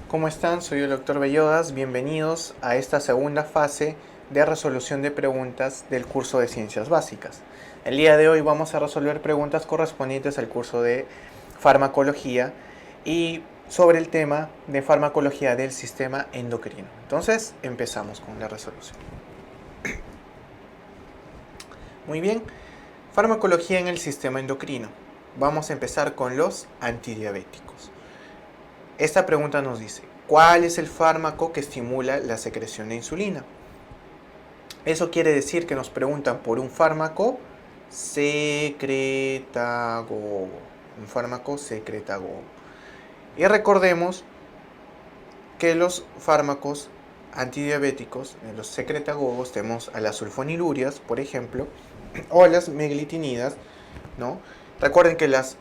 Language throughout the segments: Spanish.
¿Cómo están? Soy el Dr. Bellodas. Bienvenidos a esta segunda fase de resolución de preguntas del curso de Ciencias Básicas. El día de hoy vamos a resolver preguntas correspondientes al curso de farmacología y sobre el tema de farmacología del sistema endocrino. Entonces, empezamos con la resolución. Muy bien, farmacología en el sistema endocrino. Vamos a empezar con los antidiabéticos. Esta pregunta nos dice, ¿cuál es el fármaco que estimula la secreción de insulina? Eso quiere decir que nos preguntan por un fármaco secretagogo. Un fármaco secretagogo. Y recordemos que los fármacos antidiabéticos, en los secretagogos, tenemos a las sulfonilurias, por ejemplo, o a las meglitinidas, ¿no? Recuerden que las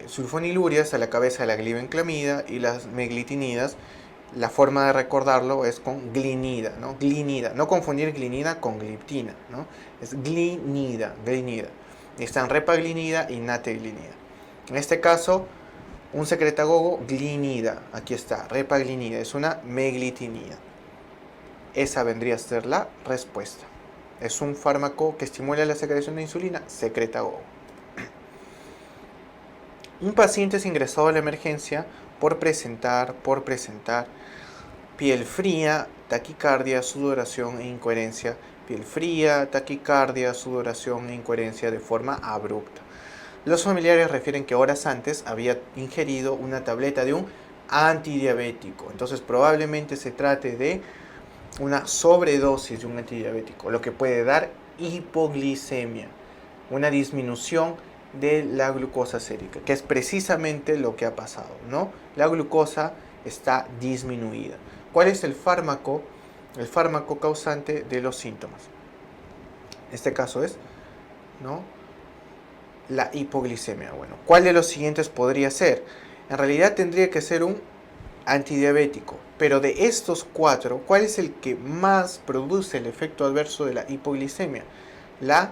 sulfonilurias a la cabeza de la glibenclamida y las meglitinidas, la forma de recordarlo es con glinida, ¿no? Glinida, no confundir glinida con gliptina, ¿no? Es glinida. Están repaglinida y nateglinida. En este caso, un secretagogo, glinida, aquí está, repaglinida, es una meglitinida. Esa vendría a ser la respuesta. Es un fármaco que estimula la secreción de insulina, secretagogo. Un paciente es ingresado a la emergencia por presentar piel fría, taquicardia, sudoración e incoherencia. Piel fría, taquicardia, sudoración e incoherencia de forma abrupta. Los familiares refieren que horas antes había ingerido una tableta de un antidiabético. Entonces probablemente se trate de una sobredosis de un antidiabético, lo que puede dar hipoglicemia, una disminución de la glucosa sérica, que es precisamente lo que ha pasado, ¿no? La glucosa está disminuida. ¿Cuál es el fármaco? El fármaco causante de los síntomas. En este caso es, ¿no?, la hipoglicemia. Bueno, ¿cuál de los siguientes podría ser? En realidad tendría que ser un antidiabético, pero de estos cuatro, ¿cuál es el que más produce el efecto adverso de la hipoglicemia? La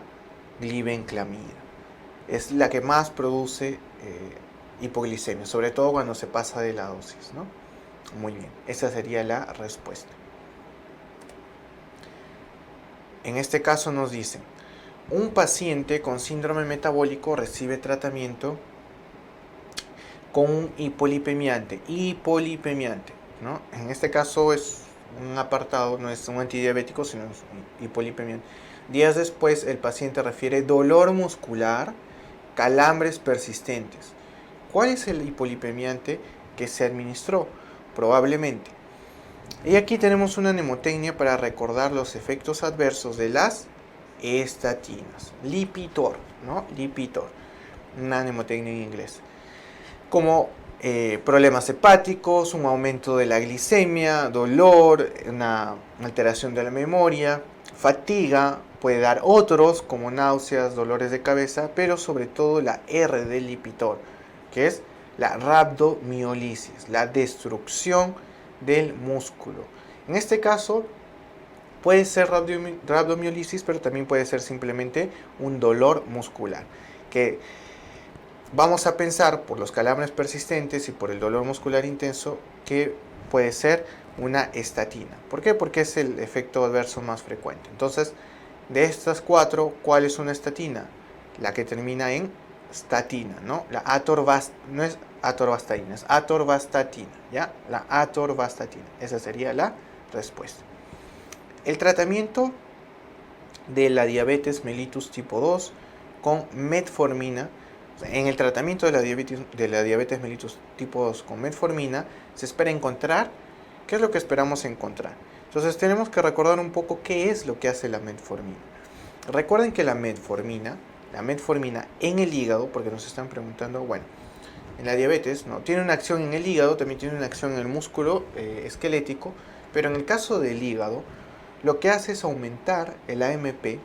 glibenclamida. Es la que más produce hipoglicemia, sobre todo cuando se pasa de la dosis, ¿no? Muy bien, esa sería la respuesta. En este caso nos dicen, un paciente con síndrome metabólico recibe tratamiento con un hipolipemiante, ¿no? En este caso es un apartado, no es un antidiabético, sino es un hipolipemiante. Días después el paciente refiere dolor muscular, calambres persistentes. ¿Cuál es el hipolipemiante que se administró? Probablemente. Y aquí tenemos una mnemotecnia para recordar los efectos adversos de las estatinas. Lipitor, ¿no? Lipitor. Una mnemotecnia en inglés. Como problemas hepáticos, un aumento de la glicemia, dolor, una alteración de la memoria, fatiga, puede dar otros como náuseas, dolores de cabeza, pero sobre todo la R del Lipitor, que es la rhabdomiolisis, la destrucción del músculo. En este caso puede ser rhabdomiolisis, pero también puede ser simplemente un dolor muscular, que vamos a pensar por los calambres persistentes y por el dolor muscular intenso que puede ser una estatina. ¿Por qué? Porque es el efecto adverso más frecuente. Entonces, de estas cuatro, ¿cuál es una estatina? La que termina en statina, ¿no? No es atorvastatina, es atorvastatina, ¿ya? La atorvastatina. Esa sería la respuesta. El tratamiento de la diabetes mellitus tipo 2 con metformina. En el tratamiento de la diabetes mellitus tipo 2 con metformina se espera encontrar, ¿qué es lo que esperamos encontrar? Entonces tenemos que recordar un poco qué es lo que hace la metformina. Recuerden que la metformina en el hígado, porque nos están preguntando, bueno, en la diabetes, ¿no?, tiene una acción en el hígado, también tiene una acción en el músculo esquelético, pero en el caso del hígado, lo que hace es aumentar el AMP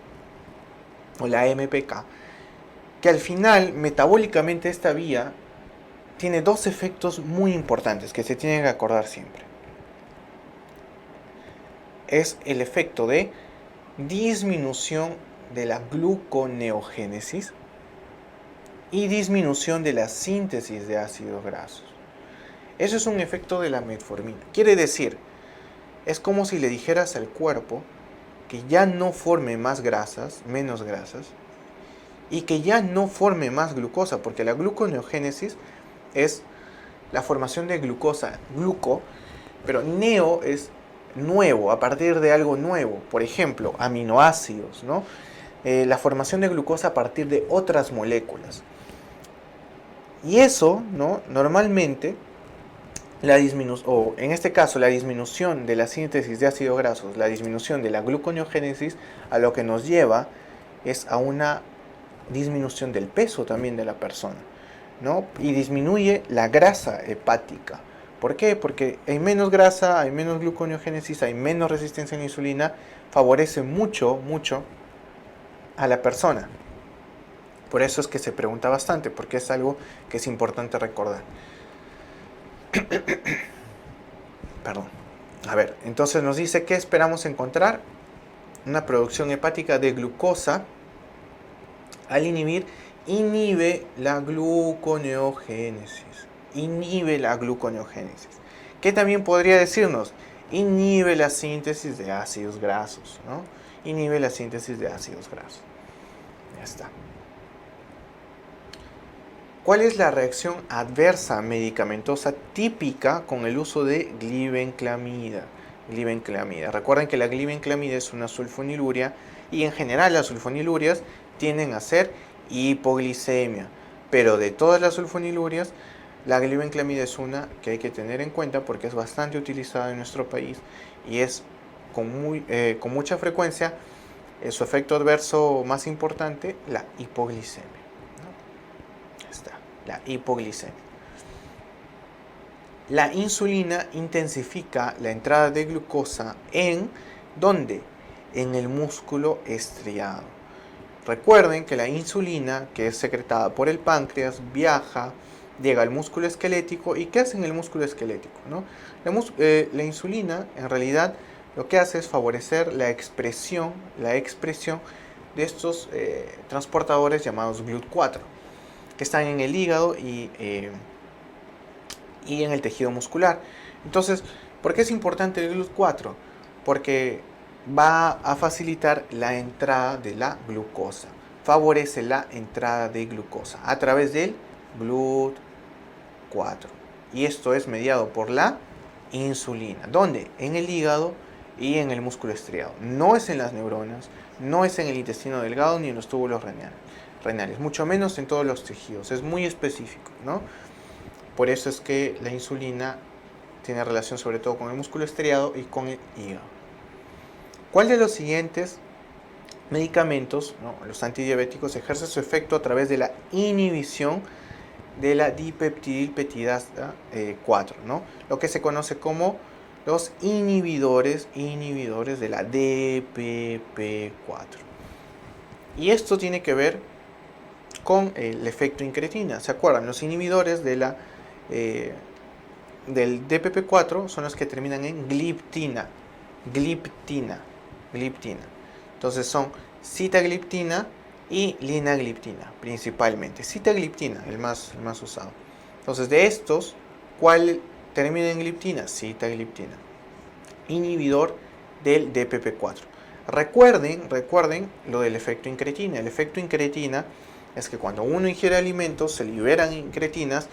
o la AMPK, que al final, metabólicamente, esta vía tiene dos efectos muy importantes que se tienen que acordar siempre. Es el efecto de disminución de la gluconeogénesis y disminución de la síntesis de ácidos grasos. Eso es un efecto de la metformina. Quiere decir, es como si le dijeras al cuerpo que ya no forme más grasas, menos grasas, y que ya no forme más glucosa, porque la gluconeogénesis es la formación de glucosa, gluco, pero neo es nuevo, a partir de algo nuevo, por ejemplo, aminoácidos, ¿no? La formación de glucosa a partir de otras moléculas. Y eso, ¿no? Normalmente, en este caso, la disminución de la síntesis de ácidos grasos, la disminución de la gluconeogénesis, a lo que nos lleva es a una disminución del peso también de la persona, ¿no? Y disminuye la grasa hepática. ¿Por qué? Porque hay menos grasa, hay menos gluconeogénesis, hay menos resistencia a la insulina, favorece mucho a la persona. Por eso es que se pregunta bastante, porque es algo que es importante recordar. Perdón. A ver, entonces nos dice que esperamos encontrar una producción hepática de glucosa al inhibe la gluconeogénesis. Inhibe la gluconeogénesis. ¿Qué también podría decirnos? Inhibe la síntesis de ácidos grasos, ¿no? Inhibe la síntesis de ácidos grasos. Ya está. ¿Cuál es la reacción adversa medicamentosa típica con el uso de glibenclamida? Recuerden que la glibenclamida es una sulfoniluria y en general las sulfonilurias tienden a ser hipoglicemia. Pero de todas las sulfonilurias, la glibenclamida es una que hay que tener en cuenta porque es bastante utilizada en nuestro país y es con mucha frecuencia su efecto adverso más importante, la hipoglicemia. La hipoglicemia. La insulina intensifica la entrada de glucosa en ¿dónde? En el músculo estriado. Recuerden que la insulina, que es secretada por el páncreas, viaja, llega al músculo esquelético. ¿Y qué hace en el músculo esquelético, no? La insulina, en realidad, lo que hace es favorecer la expresión de estos transportadores llamados GLUT4, que están en el hígado y en el tejido muscular. Entonces, ¿por qué es importante el GLUT4? Porque va a facilitar la entrada de la glucosa, favorece la entrada de glucosa a través del GLUT4. Y esto es mediado por la insulina. ¿Dónde? En el hígado y en el músculo estriado. No es en las neuronas, no es en el intestino delgado ni en los túbulos renales, mucho menos en todos los tejidos, es muy específico, ¿no? Por eso es que la insulina tiene relación sobre todo con el músculo estriado y con el hígado. ¿Cuál de los siguientes medicamentos, ¿no? Los antidiabéticos, ejerce su efecto a través de la inhibición de la dipeptidilpeptidasa 4, ¿no? Lo que se conoce como los inhibidores de la DPP4. Y esto tiene que ver con el efecto incretina. ¿Se acuerdan? Los inhibidores del DPP4 son los que terminan en gliptina. Entonces son sitagliptina y linagliptina principalmente. Sitagliptina, el más usado. Entonces de estos, ¿cuál termina en gliptina? Sitagliptina. Inhibidor del DPP4. Recuerden lo del efecto incretina. El efecto incretina es que cuando uno ingiere alimentos se liberan incretinas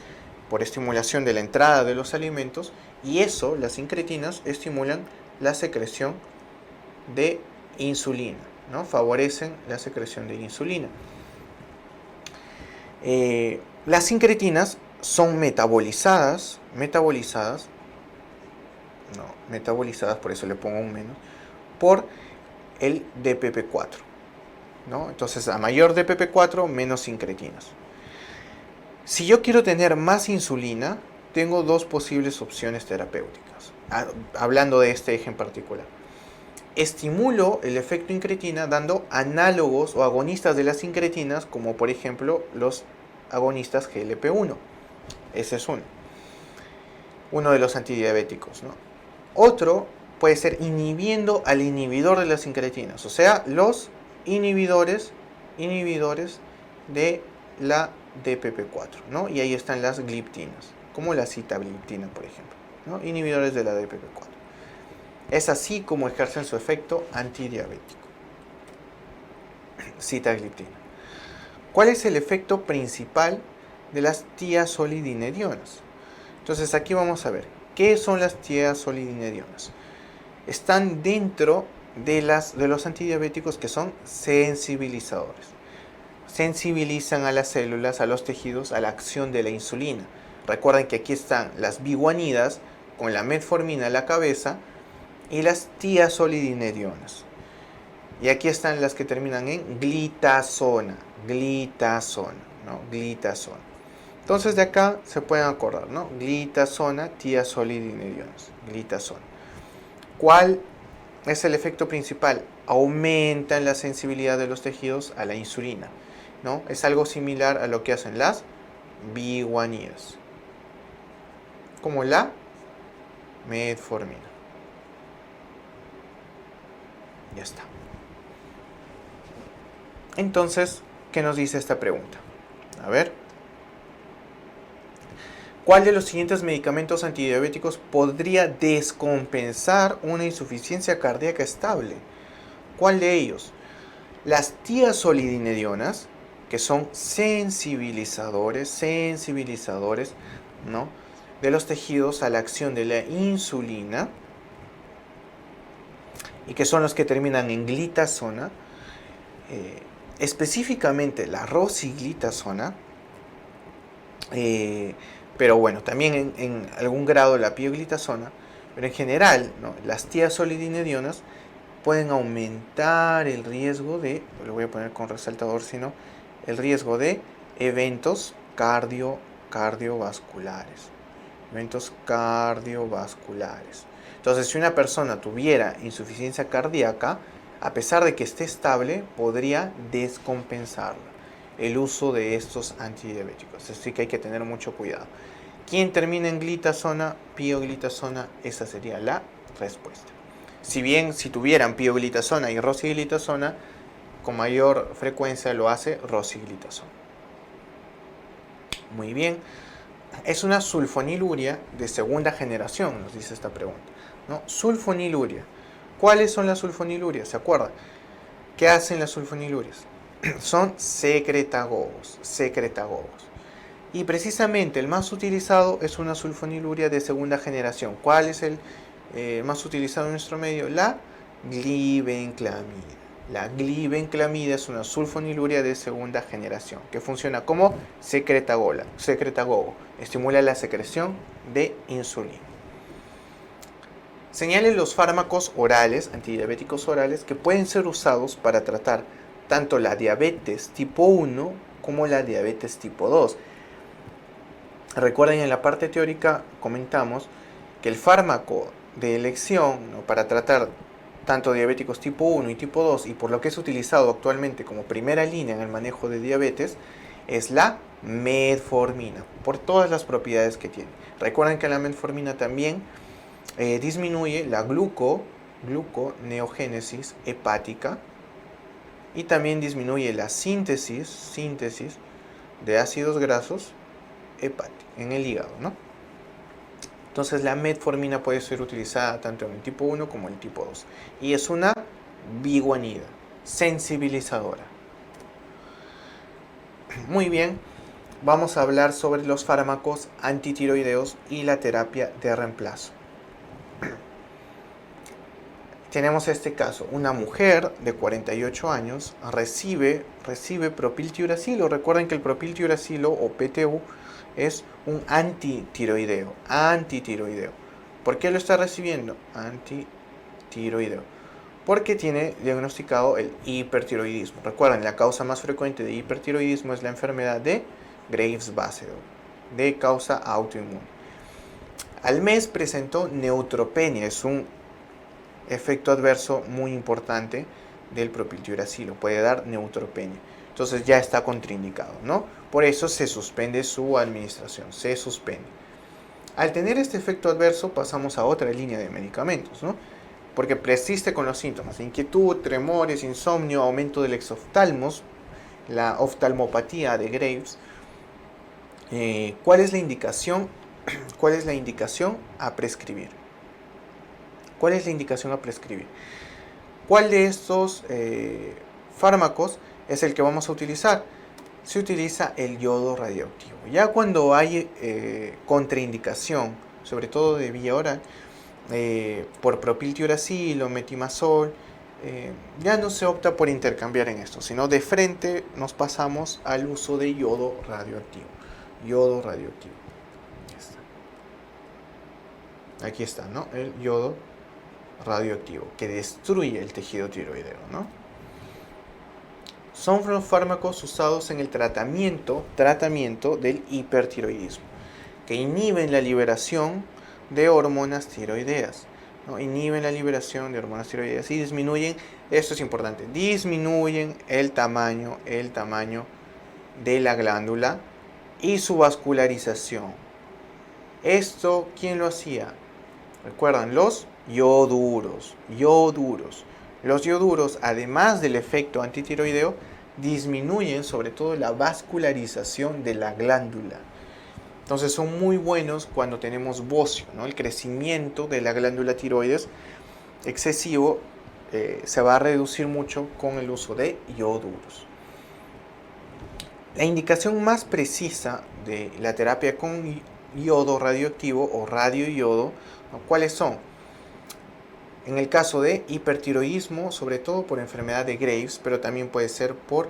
por estimulación de la entrada de los alimentos y eso, las incretinas, estimulan la secreción de insulina, ¿no? Favorecen la secreción de insulina. Las incretinas son metabolizadas, por eso le pongo un menos, por el DPP4, ¿no? Entonces, a mayor DPP4, menos incretinas. Si yo quiero tener más insulina, tengo dos posibles opciones terapéuticas. Hablando de este eje en particular. Estimulo el efecto incretina dando análogos o agonistas de las incretinas, como por ejemplo los agonistas GLP-1. Ese es uno de los antidiabéticos, ¿no? Otro puede ser inhibiendo al inhibidor de las incretinas, o sea, los inhibidores de la DPP4, ¿no? Y ahí están las gliptinas. como la sitagliptina, por ejemplo, ¿no? Inhibidores de la DPP-4. Es así como ejercen su efecto antidiabético. Sitagliptina. ¿Cuál es el efecto principal de las tiazolidinedionas? Entonces aquí vamos a ver, ¿qué son las tiazolidinedionas? Están dentro de los antidiabéticos que son sensibilizadores. Sensibilizan a las células, a los tejidos, a la acción de la insulina. Recuerden que aquí están las biguanidas con la metformina a la cabeza y las tiazolidinedionas. Y aquí están las que terminan en glitazona, ¿no? Glitazona. Entonces de acá se pueden acordar, ¿no? Glitazona, tiazolidinedionas, glitazona. ¿Cuál es el efecto principal? Aumentan la sensibilidad de los tejidos a la insulina, ¿no? Es algo similar a lo que hacen las biguanidas, como la metformina. Ya está. Entonces, ¿qué nos dice esta pregunta? A ver. ¿Cuál de los siguientes medicamentos antidiabéticos podría descompensar una insuficiencia cardíaca estable? ¿Cuál de ellos? Las tiazolidinedionas, que son sensibilizadores, ¿no? De los tejidos a la acción de la insulina, y que son los que terminan en glitazona. Específicamente la rosiglitazona, pero bueno, también en algún grado la pioglitazona, pero en general, ¿no? Las tiazolidinedionas pueden aumentar el riesgo de, lo voy a poner con resaltador, sino el riesgo de eventos cardiovasculares. Eventos cardiovasculares. Entonces, si una persona tuviera insuficiencia cardíaca, a pesar de que esté estable, podría descompensarla el uso de estos antidiabéticos. Así que hay que tener mucho cuidado. ¿Quién termina en glitazona? Pioglitazona. Esa sería la respuesta. Si bien si tuvieran pioglitazona y rosiglitazona, con mayor frecuencia lo hace rosiglitazona. Muy bien. Es una sulfoniluria de segunda generación, nos dice esta pregunta, ¿no? Sulfoniluria. ¿Cuáles son las sulfonilurias? ¿Se acuerdan? ¿Qué hacen las sulfonilurias? Son secretagogos. Y precisamente el más utilizado es una sulfoniluria de segunda generación. ¿Cuál es el más utilizado en nuestro medio? La glibenclamida. La glibenclamida es una sulfoniluria de segunda generación que funciona como secretagogo. Estimula la secreción de insulina. Señalen los fármacos orales, antidiabéticos orales, que pueden ser usados para tratar tanto la diabetes tipo 1 como la diabetes tipo 2. Recuerden, en la parte teórica comentamos que el fármaco de elección, ¿no?, para tratar tanto diabéticos tipo 1 y tipo 2, y por lo que es utilizado actualmente como primera línea en el manejo de diabetes, es la metformina, por todas las propiedades que tiene. Recuerden que la metformina también disminuye la gluconeogénesis hepática y también disminuye la síntesis de ácidos grasos hepáticos en el hígado, ¿no? Entonces la metformina puede ser utilizada tanto en el tipo 1 como en el tipo 2 y es una biguanida sensibilizadora. Muy bien, vamos a hablar sobre los fármacos antitiroideos y la terapia de reemplazo. Tenemos este caso, una mujer de 48 años recibe propiltiuracilo. Recuerden que el propiltiuracilo o PTU es un antitiroideo. ¿Por qué lo está recibiendo? Antitiroideo. Porque tiene diagnosticado el hipertiroidismo. Recuerden, la causa más frecuente de hipertiroidismo es la enfermedad de Graves-Basedow, de causa autoinmune. Al mes presentó neutropenia, es un efecto adverso muy importante del propiltiuracilo, puede dar neutropenia. Entonces ya está contraindicado, ¿no? Por eso se suspende su administración, se suspende. Al tener este efecto adverso pasamos a otra línea de medicamentos, ¿no? Porque persiste con los síntomas, inquietud, tremores, insomnio, aumento del exoftalmos, la oftalmopatía de Graves. ¿Cuál es la indicación ¿Cuál es la indicación a prescribir? ¿Cuál es la indicación a prescribir? ¿Cuál de estos fármacos es el que vamos a utilizar? Se utiliza el yodo radioactivo. Ya cuando hay contraindicación, sobre todo de vía oral, por propiltiuracil o metimazol, ya no se opta por intercambiar en esto, sino de frente nos pasamos al uso de yodo radioactivo. Yodo radioactivo. Aquí está, ¿no? El yodo radioactivo, que destruye el tejido tiroideo, ¿no? Son los fármacos usados en el tratamiento del hipertiroidismo, que inhiben la liberación de hormonas tiroideas, ¿no? Inhiben la liberación de hormonas tiroideas y disminuyen, esto es importante, disminuyen el tamaño de la glándula y su vascularización. Esto, ¿quién lo hacía? Recuerdan, los ioduros. Los ioduros, además del efecto antitiroideo, disminuyen sobre todo la vascularización de la glándula. Entonces son muy buenos cuando tenemos bocio, ¿no? El crecimiento de la glándula tiroides excesivo se va a reducir mucho con el uso de ioduros. La indicación más precisa de la terapia con yodo radioactivo o radioyodo, ¿no? ¿Cuáles son? En el caso de hipertiroidismo, sobre todo por enfermedad de Graves, pero también puede ser por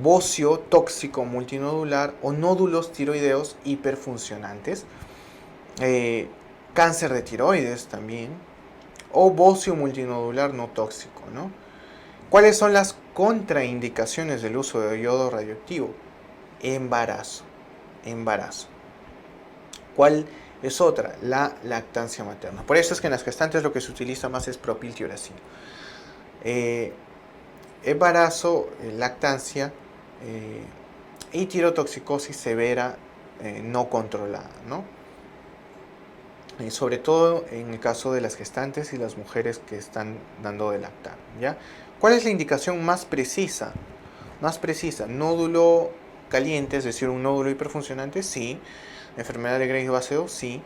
bocio tóxico multinodular o nódulos tiroideos hiperfuncionantes, cáncer de tiroides también, o bocio multinodular no tóxico, ¿no? ¿Cuáles son las contraindicaciones del uso de yodo radioactivo? Embarazo. ¿Cuál es otra? La lactancia materna. Por eso es que en las gestantes lo que se utiliza más es propiltiuracil. Embarazo, lactancia y tirotoxicosis severa no controlada, ¿no? Y sobre todo en el caso de las gestantes y las mujeres que están dando de lactar, ¿ya? ¿Cuál es la indicación más precisa? Nódulo caliente, es decir, un nódulo hiperfuncionante, sí. Enfermedad de Graves base 2, sí.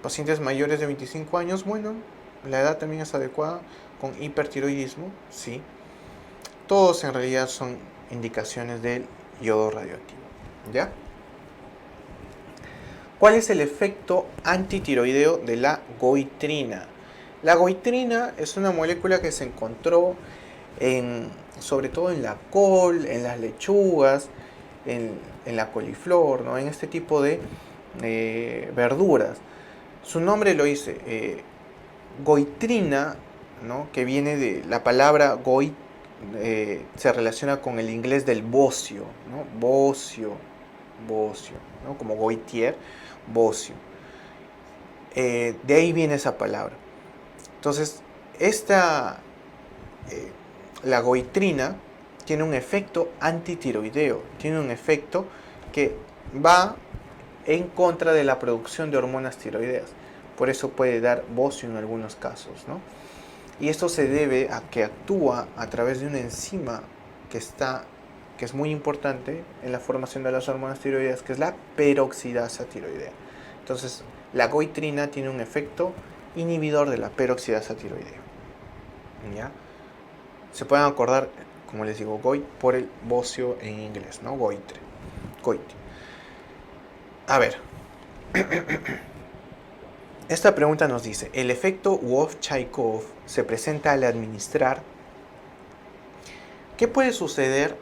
Pacientes mayores de 25 años, bueno, la edad también es adecuada. Con hipertiroidismo, sí. Todos en realidad son indicaciones del yodo radioactivo, ¿ya? ¿Cuál es el efecto antitiroideo de la goitrina? La goitrina es una molécula que se encontró sobre todo en la col, en las lechugas, en la coliflor, ¿no? En este tipo de verduras. Su nombre lo dice, goitrina, ¿no? Que viene de la palabra goit, se relaciona con el inglés del bocio, ¿no? Bocio, ¿no? Como goitier, bocio. De ahí viene esa palabra. Entonces, la goitrina tiene un efecto antitiroideo, tiene un efecto que va en contra de la producción de hormonas tiroideas. Por eso puede dar bocio en algunos casos, ¿no? Y esto se debe a que actúa a través de una enzima que es muy importante en la formación de las hormonas tiroideas, que es la peroxidasa tiroidea. Entonces, la goitrina tiene un efecto inhibidor de la peroxidasa tiroidea. ¿Ya? Se pueden acordar, como les digo, goit por el bocio en inglés, ¿no? Goitre. A ver. Esta pregunta nos dice, ¿el efecto Wolff-Chaikoff se presenta al administrar? ¿Qué puede suceder?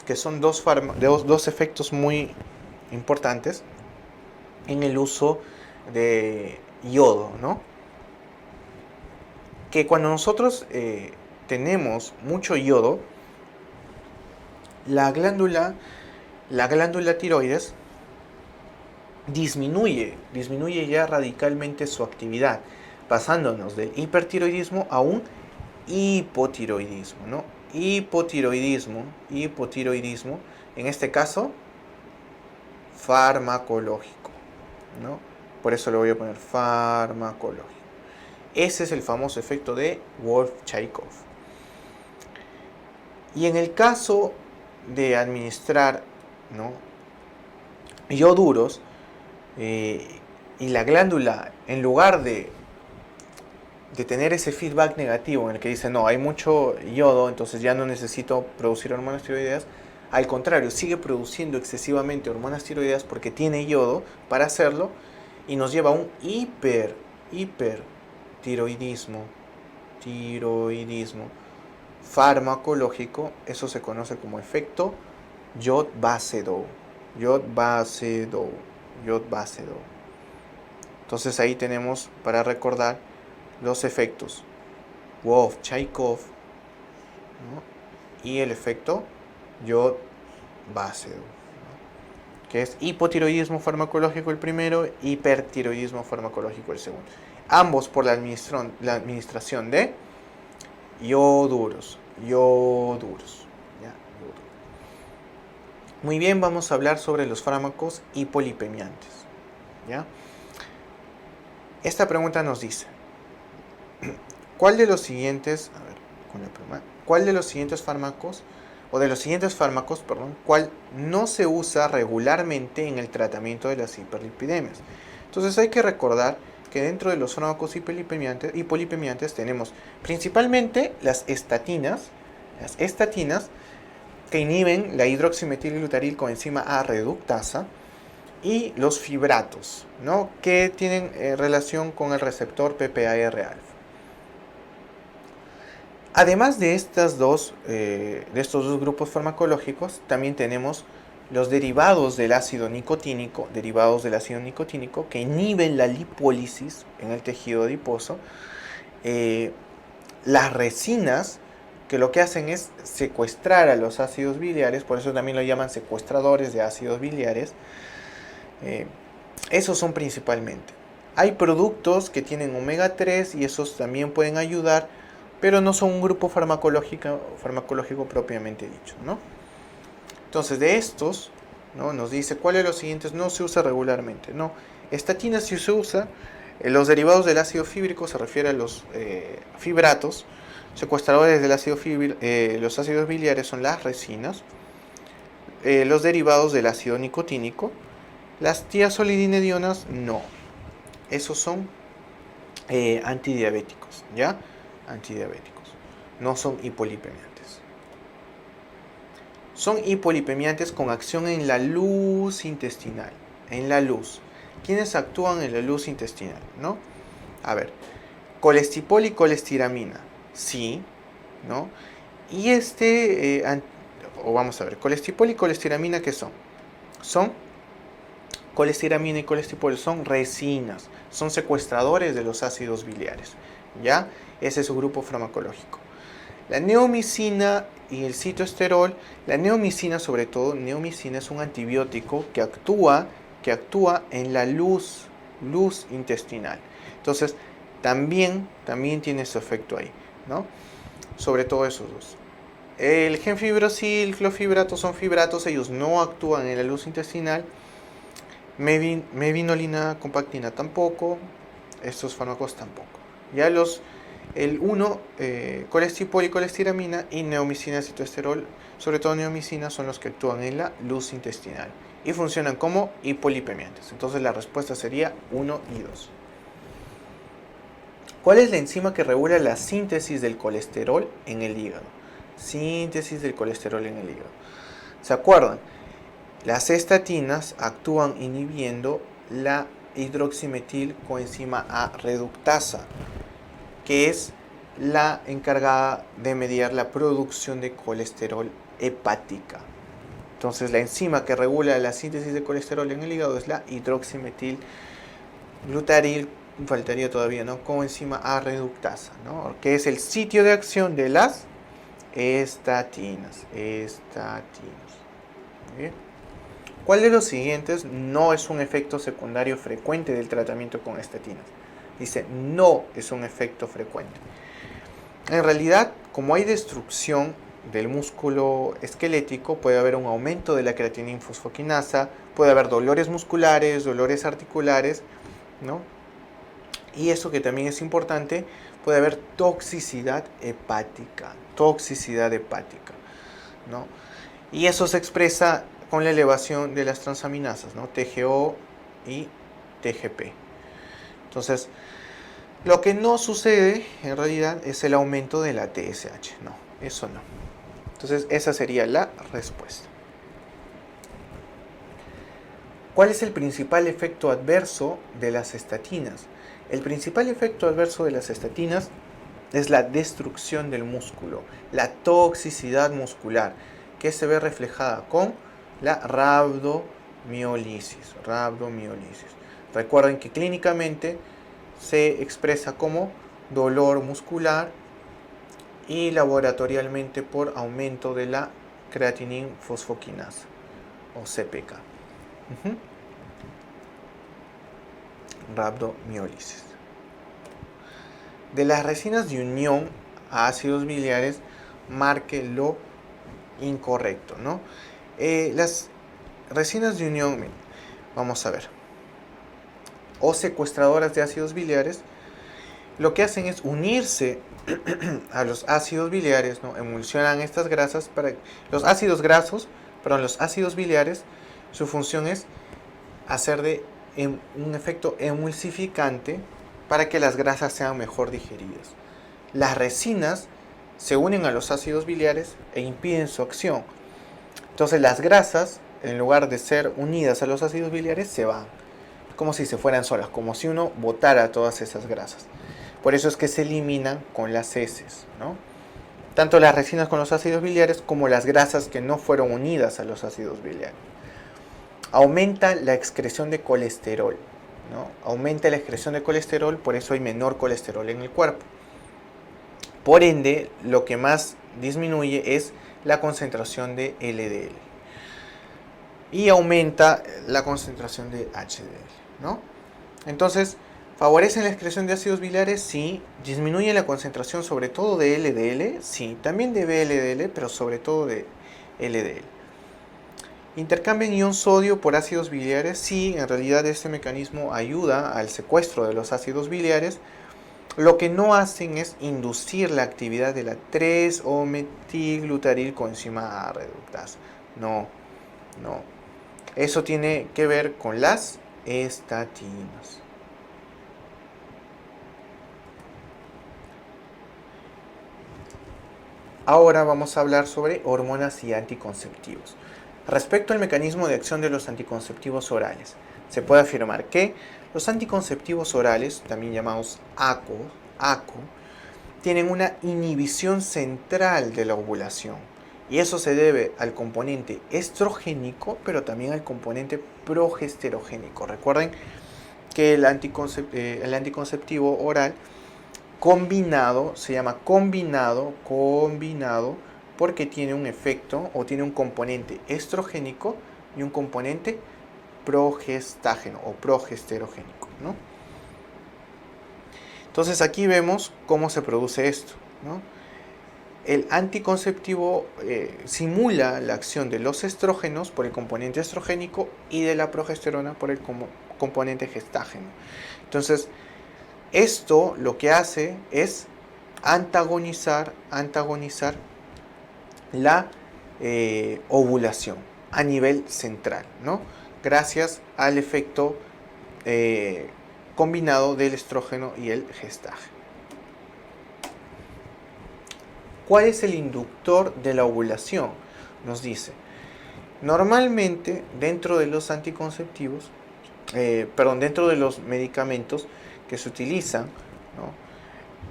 Que son dos efectos muy importantes en el uso de yodo, ¿no? Que cuando nosotros tenemos mucho yodo, la glándula tiroides disminuye ya radicalmente su actividad, pasándonos del hipertiroidismo a un hipotiroidismo, ¿no? Hipotiroidismo, en este caso, farmacológico, ¿no? Por eso le voy a poner farmacológico. Ese es el famoso efecto de Wolff-Chaikoff. Y en el caso de administrar, ¿no?, ioduros, y la glándula, en lugar de tener ese feedback negativo en el que dice, no, hay mucho yodo, entonces ya no necesito producir hormonas tiroideas, al contrario, sigue produciendo excesivamente hormonas tiroideas porque tiene yodo para hacerlo y nos lleva a un hipertiroidismo farmacológico. Eso se conoce como efecto Jod-Basedow. Entonces ahí tenemos para recordar los efectos Wolff-Chaikov, ¿no? Y el efecto Jod-Basedow, ¿no? Que es hipotiroidismo farmacológico el primero, hipertiroidismo farmacológico el segundo. Ambos por la administración de ioduros. ¿Ya? Muy bien, vamos a hablar sobre los fármacos hipolipemiantes. ¿Ya? Esta pregunta nos dice, ¿cuál de los siguientes fármacos, cuál no se usa regularmente en el tratamiento de las hiperlipidemias? Entonces hay que recordar que dentro de los fármacos hipolipemiantes tenemos principalmente las estatinas que inhiben la hidroximetilglutaril coenzima A reductasa, y los fibratos, ¿no? Que tienen relación con el receptor PPAR-alfa. Además de estos dos grupos farmacológicos, también tenemos los derivados del ácido nicotínico, que inhiben la lipólisis en el tejido adiposo. Las resinas, que lo que hacen es secuestrar a los ácidos biliares, por eso también lo llaman secuestradores de ácidos biliares. Esos son principalmente. Hay productos que tienen omega 3 y esos también pueden ayudar, pero no son un grupo farmacológico propiamente dicho, ¿no? Entonces, de estos, ¿no? Nos dice cuál de los siguientes no se usa regularmente, ¿no? Estatina sí se usa. Los derivados del ácido fíbrico se refiere a los fibratos. Secuestradores del ácido los ácidos biliares son las resinas. Los derivados del ácido nicotínico. Las tiazolidinedionas no. Esos son antidiabéticos, ¿ya? Antidiabéticos. No son hipolipemiantes. Son hipolipemiantes con acción en la luz intestinal. En la luz. ¿Quiénes actúan en la luz intestinal, no? A ver. Colestipol y colestiramina. Sí, ¿no? Y vamos a ver. Colestipol y colestiramina, ¿qué son? Colestiramina y colestipol son resinas, son secuestradores de los ácidos biliares, ¿ya? Ese es su grupo farmacológico. La neomicina y el citoesterol, la neomicina sobre todo, es un antibiótico que actúa en la luz intestinal. Entonces, también tiene su efecto ahí, ¿no? Sobre todo esos dos. El genfibrosil, clofibrato son fibratos, ellos no actúan en la luz intestinal. Mevinolina compactina tampoco, estos fármacos tampoco. Ya colestipol y colestiramina y neomicina, citoesterol, sobre todo neomicina, son los que actúan en la luz intestinal y funcionan como hipolipemiantes. Entonces la respuesta sería 1 y 2. ¿Cuál es la enzima que regula la síntesis del colesterol en el hígado? Síntesis del colesterol en el hígado. ¿Se acuerdan? Las estatinas actúan inhibiendo la hidroximetilcoenzima A reductasa, que es la encargada de mediar la producción de colesterol hepática. Entonces, la enzima que regula la síntesis de colesterol en el hígado es la hidroximetilglutaril, faltaría todavía, ¿no? Coenzima A reductasa, ¿no? Que es el sitio de acción de las estatinas. ¿Bien? ¿Cuál de los siguientes no es un efecto secundario frecuente del tratamiento con estatinas? Dice, no es un efecto frecuente. En realidad, como hay destrucción del músculo esquelético, puede haber un aumento de la creatinina fosfoquinasa, puede haber dolores musculares, dolores articulares, ¿no? Y eso que también es importante, puede haber toxicidad hepática, ¿no? Y eso se expresa con la elevación de las transaminasas, ¿no? TGO y TGP. Entonces, lo que no sucede en realidad es el aumento de la TSH. No, eso no. Entonces, esa sería la respuesta. ¿Cuál es el principal efecto adverso de las estatinas? El principal efecto adverso de las estatinas es la destrucción del músculo, la toxicidad muscular, que se ve reflejada con la rhabdomiólisis. Recuerden que clínicamente se expresa como dolor muscular y laboratorialmente por aumento de la creatinina fosfoquinasa o CPK. Rhabdomiólisis. De las resinas de unión a ácidos biliares, marque lo incorrecto, ¿no? Las resinas de unión, vamos a ver, o secuestradoras de ácidos biliares, lo que hacen es unirse a los ácidos biliares, ¿no? Emulsionan estas grasas para los ácidos biliares, su función es hacer de un efecto emulsificante para que las grasas sean mejor digeridas. Las resinas se unen a los ácidos biliares e impiden su acción. Entonces las grasas, en lugar de ser unidas a los ácidos biliares, se van. Como si se fueran solas, como si uno botara todas esas grasas. Por eso es que se eliminan con las heces, ¿no? Tanto las resinas con los ácidos biliares como las grasas que no fueron unidas a los ácidos biliares. Aumenta la excreción de colesterol, ¿no? Aumenta la excreción de colesterol, por eso hay menor colesterol en el cuerpo. Por ende, lo que más disminuye es la concentración de LDL. Y aumenta la concentración de HDL, ¿no? Entonces, ¿favorecen la excreción de ácidos biliares? Sí. ¿Disminuye la concentración sobre todo de LDL? Sí. También de VLDL, pero sobre todo de LDL. ¿Intercambian ion sodio por ácidos biliares? Sí, en realidad este mecanismo ayuda al secuestro de los ácidos biliares. Lo que no hacen es inducir la actividad de la 3-O-metilglutarilcoenzima A reductasa. No. Eso tiene que ver con las estatinas. Ahora vamos a hablar sobre hormonas y anticonceptivos. Respecto al mecanismo de acción de los anticonceptivos orales, se puede afirmar que los anticonceptivos orales, también llamados ACO, tienen una inhibición central de la ovulación. Y eso se debe al componente estrogénico, pero también al componente progesterogénico. Recuerden que el anticonceptivo oral combinado se llama combinado porque tiene un efecto o tiene un componente estrogénico y un componente progestágeno o progesterogénico, ¿no? Entonces aquí vemos cómo se produce esto, ¿no? El anticonceptivo simula la acción de los estrógenos por el componente estrogénico y de la progesterona por el componente gestágeno. Entonces, esto lo que hace es antagonizar la ovulación a nivel central, ¿no? Gracias al efecto combinado del estrógeno y el gestágeno. ¿Cuál es el inductor de la ovulación? Nos dice, normalmente dentro de los anticonceptivos, dentro de los medicamentos que se utilizan, ¿no?,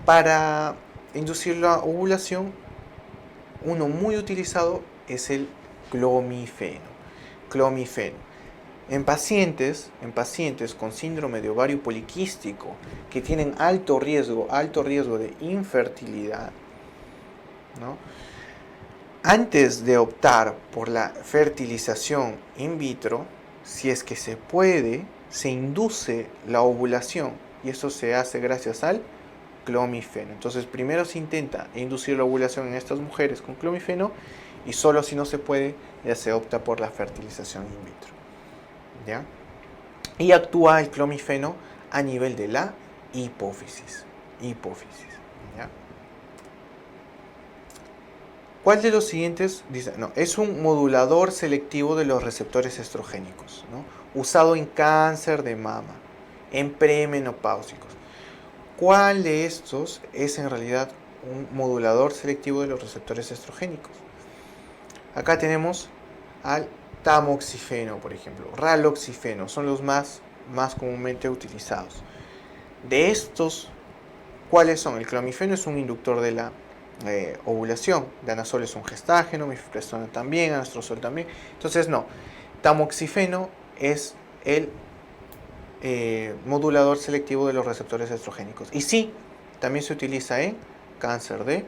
para inducir la ovulación, uno muy utilizado es el clomifeno. En pacientes con síndrome de ovario poliquístico que tienen alto riesgo de infertilidad, ¿no?, antes de optar por la fertilización in vitro, si es que se puede, se induce la ovulación y eso se hace gracias al clomifeno. Entonces primero se intenta inducir la ovulación en estas mujeres con clomifeno y solo si no se puede ya se opta por la fertilización in vitro, ¿ya? Y actúa el clomifeno a nivel de la hipófisis, ¿ya? ¿Cuál de los siguientes? Dice, no, es un modulador selectivo de los receptores estrogénicos, ¿no?, usado en cáncer de mama. en premenopáusicos. ¿Cuál de estos es en realidad un modulador selectivo de los receptores estrogénicos? Acá tenemos al tamoxifeno, por ejemplo, raloxifeno, son los más comúnmente utilizados. De estos, ¿cuáles son? El clomifeno es un inductor de la ovulación, danazol es un gestágeno, mifepristona también, anastrozol también. Entonces no, tamoxifeno es el modulador selectivo de los receptores estrogénicos. Y sí, también se utiliza en cáncer de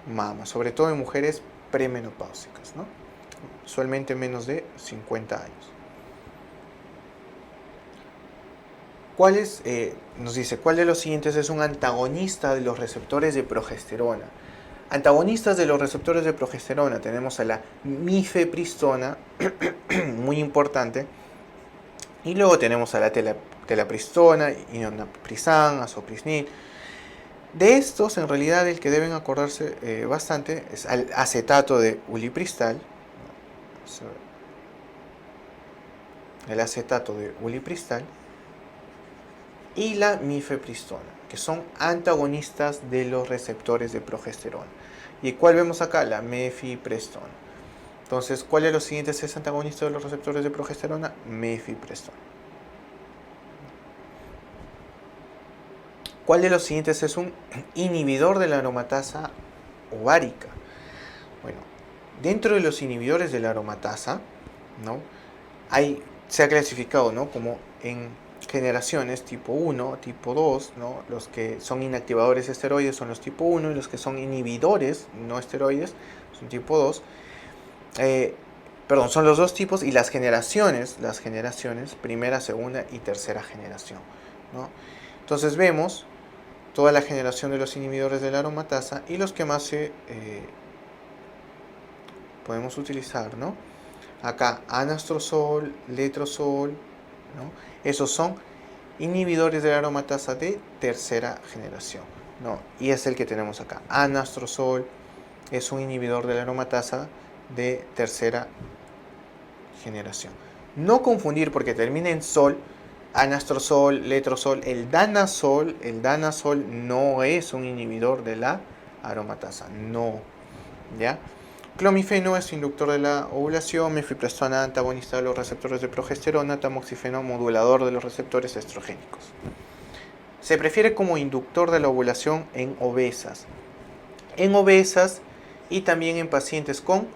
mama, sobre todo en mujeres premenopáusicas, ¿no? Usualmente menos de 50 años. Nos dice, ¿cuál de los siguientes es un antagonista de los receptores de progesterona? Antagonistas de los receptores de progesterona tenemos a la mifepristona, muy importante, y luego tenemos a la telapristona, inonaprizan, azoprisnil. De estos, en realidad, el que deben acordarse bastante es al acetato de ulipristal. El acetato de ulipristal y la mifepristona, que son antagonistas de los receptores de progesterona. ¿Y cuál vemos acá? La mifepristona. Entonces, ¿cuál de los siguientes es antagonista de los receptores de progesterona? Mifepristona. ¿Cuál de los siguientes es un inhibidor de la aromatasa ovárica? Bueno, dentro de los inhibidores de la aromatasa, ¿no? Se ha clasificado, ¿no?, como en generaciones tipo 1, tipo 2, ¿no? Los que son inactivadores esteroides son los tipo 1 y los que son inhibidores no esteroides son tipo 2. Son los dos tipos, y las generaciones, primera, segunda y tercera generación, ¿no? Entonces vemos toda la generación de los inhibidores de la aromatasa y los que más podemos utilizar, ¿no? Acá anastrozol, letrozol, ¿no? Esos son inhibidores de la aromatasa de tercera generación, ¿no? Y es el que tenemos acá. Anastrozol es un inhibidor de la aromatasa de tercera generación. No confundir, porque termina en sol, anastrozol, letrozol. El danazol no es un inhibidor de la aromatasa, no, ¿ya? Clomifeno es inductor de la ovulación, mifepristona antagonista de los receptores de progesterona, tamoxifeno modulador de los receptores estrogénicos. Se prefiere como inductor de la ovulación en obesas y también en pacientes con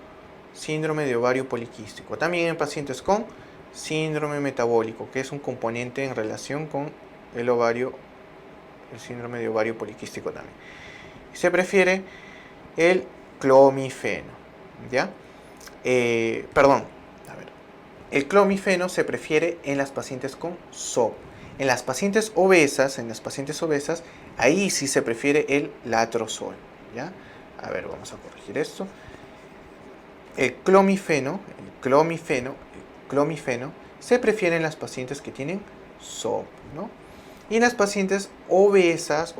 síndrome de ovario poliquístico, también en pacientes con síndrome metabólico, que es un componente en relación con el síndrome de ovario poliquístico también. Se prefiere el clomifeno, ¿ya? El clomifeno se prefiere en las pacientes con SOP. En las pacientes obesas, ahí sí se prefiere el latrozol, ¿ya? A ver, vamos a corregir esto. El clomifeno se prefiere en las pacientes que tienen SOP, ¿no? Y en las pacientes obesas,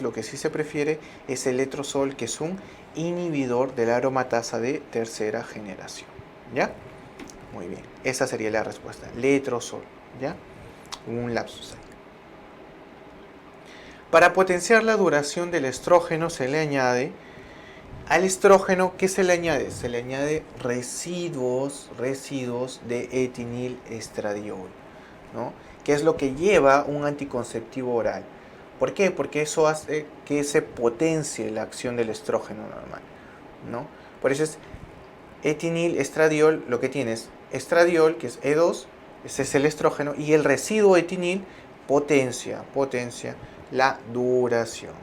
lo que sí se prefiere es el letrozol, que es un inhibidor de la aromatasa de tercera generación, ¿ya? Muy bien, esa sería la respuesta, letrozol, ¿ya? Un lapsus ahí. Para potenciar la duración del estrógeno se le añade al estrógeno, ¿qué se le añade? Se le añade residuos de etinil-estradiol, ¿no? Que es lo que lleva un anticonceptivo oral. ¿Por qué? Porque eso hace que se potencie la acción del estrógeno normal, ¿no? Por eso es etinil-estradiol, lo que tienes estradiol, que es E2, ese es el estrógeno, y el residuo etinil potencia la duración.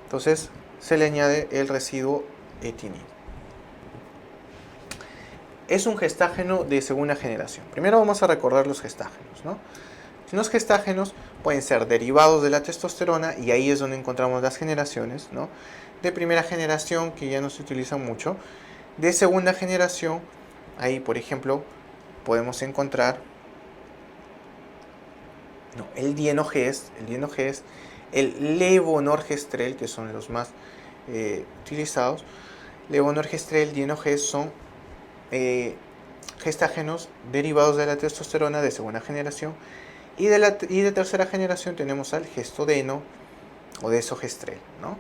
Entonces se le añade el residuo etinil. Es un gestágeno de segunda generación. Primero vamos a recordar los gestágenos, ¿no? Los gestágenos pueden ser derivados de la testosterona, y ahí es donde encontramos las generaciones, ¿no? De primera generación, que ya no se utilizan mucho. De segunda generación, ahí por ejemplo podemos encontrar el dienogest, el levonorgestrel, que son los más utilizados. Levonorgestrel, dienogest son gestágenos derivados de la testosterona de segunda generación, Y de tercera generación tenemos al gestodeno o desogestrel, ¿no?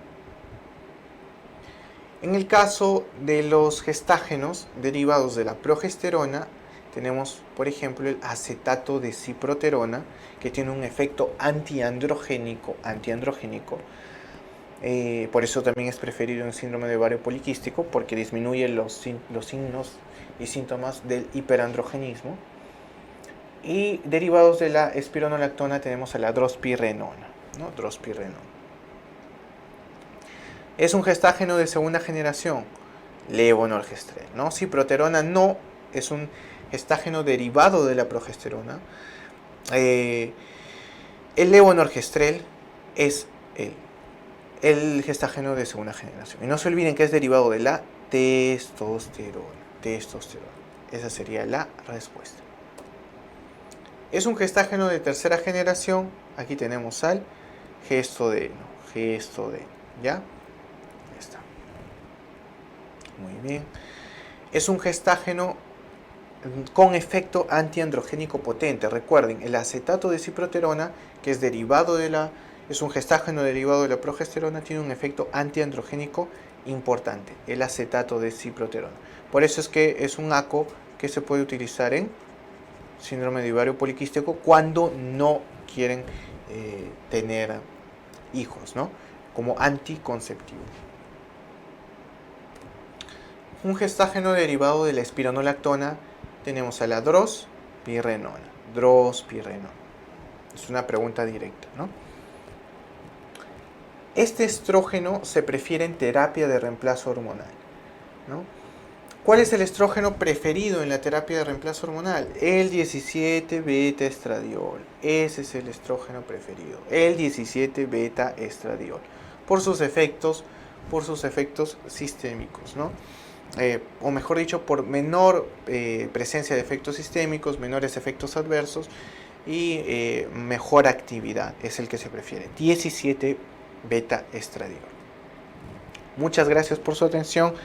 En el caso de los gestágenos derivados de la progesterona, tenemos, por ejemplo, el acetato de ciproterona, que tiene un efecto antiandrogénico. Por eso también es preferido en síndrome de ovario poliquístico, porque disminuye los signos y síntomas del hiperandrogenismo. Y derivados de la espironolactona tenemos a la drospirenona, ¿no? Drospirenona. Es un gestágeno de segunda generación, levonorgestrel, ¿no? Ciproterona no, es un gestágeno derivado de la progesterona. El levonorgestrel es el gestágeno de segunda generación. Y no se olviden que es derivado de la testosterona. Esa sería la respuesta. Es un gestágeno de tercera generación. Aquí tenemos al gestodeno. ¿Ya? Está. Muy bien. Es un gestágeno con efecto antiandrogénico potente. Recuerden, el acetato de ciproterona, que es un gestágeno derivado de la progesterona, tiene un efecto antiandrogénico importante, el acetato de ciproterona. Por eso es que es un ACO que se puede utilizar en síndrome de ovario poliquístico cuando no quieren tener hijos, ¿no? Como anticonceptivo. Un gestágeno derivado de la espironolactona tenemos a la drospirenona. Es una pregunta directa, ¿no? Este estrógeno se prefiere en terapia de reemplazo hormonal, ¿no? ¿Cuál es el estrógeno preferido en la terapia de reemplazo hormonal? El 17-beta-estradiol. Ese es el estrógeno preferido. El 17-beta-estradiol. Por sus efectos sistémicos, ¿no? O mejor dicho, por menor presencia de efectos sistémicos, menores efectos adversos y mejor actividad. Es el que se prefiere. 17-beta-estradiol. Muchas gracias por su atención.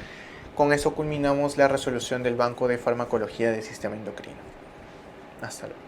Con eso culminamos la resolución del Banco de Farmacología del Sistema Endocrino. Hasta luego.